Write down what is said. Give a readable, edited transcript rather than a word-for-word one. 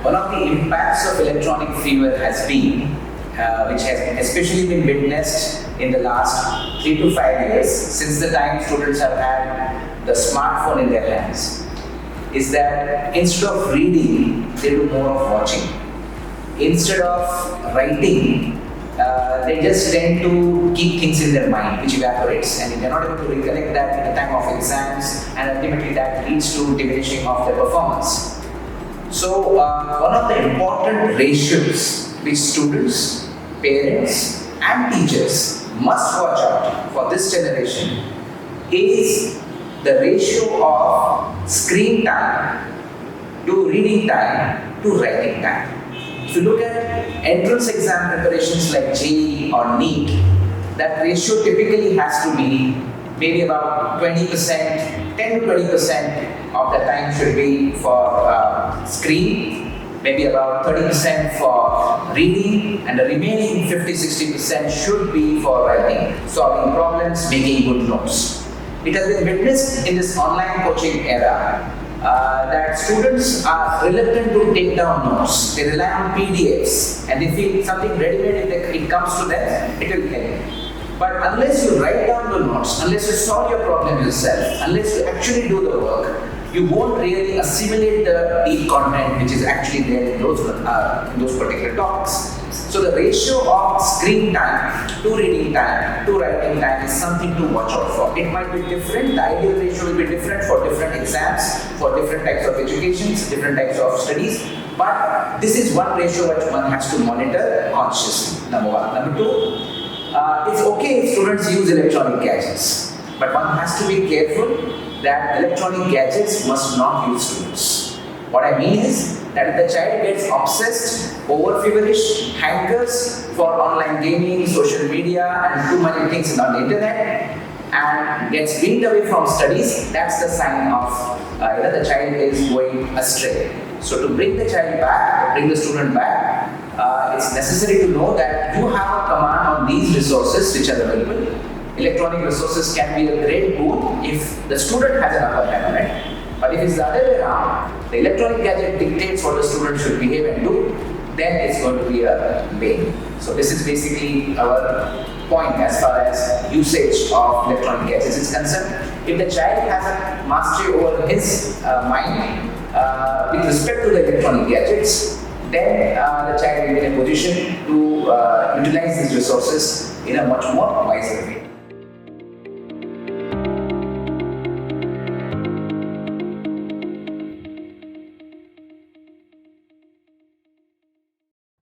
one of the impacts of electronic fever has been, which has especially been witnessed in the last 3 to 5 years, since the time students have had the smartphone in their hands, is that instead of reading, they do more of watching. Instead of writing, they just tend to keep things in their mind, which evaporates, and if they're not able to recollect that at the time of exams, and ultimately that leads to diminishing of their performance. So, one of the important ratios which students, parents, and teachers must watch out for this generation is the ratio of screen time to reading time to writing time. If you look at entrance exam preparations like JEE or NEET, that ratio typically has to be maybe about 20%, 10 to 20% of the time should be for screen, maybe about 30% for reading, and the remaining 50-60% should be for writing, solving problems, making good notes. It has been witnessed in this online coaching era that students are reluctant to take down notes. They rely on PDFs and they feel something ready-made, if it comes to them, it will help. But unless you write down the notes, unless you solve your problem yourself, unless you actually do the work, you won't really assimilate the deep content which is actually there in those particular topics. So the ratio of screen time to reading time to writing time is something to watch out for. It might be different, the ideal ratio will be different for different exams, for different types of educations, different types of studies, but this is one ratio which one has to monitor consciously, number one. Number two, it's okay if students use electronic gadgets, but one has to be careful that electronic gadgets must not use students. What I mean is that if the child gets obsessed, over-feverish, hankers for online gaming, social media, and too many things on the internet, and gets weaned away from studies, that's the sign of the child is going astray. So to bring the child back, bring the student back, it's necessary to know that you have a command on these resources which are available. Electronic resources can be a great boon if the student has an upper hand on it. But if it's the other way around, the electronic gadget dictates what the student should behave and do, then it's going to be a bane. So this is basically our point as far as usage of electronic gadgets is concerned. If the child has a mastery over his mind with respect to the electronic gadgets, then the child will be in a position to utilize these resources in a much more wiser way.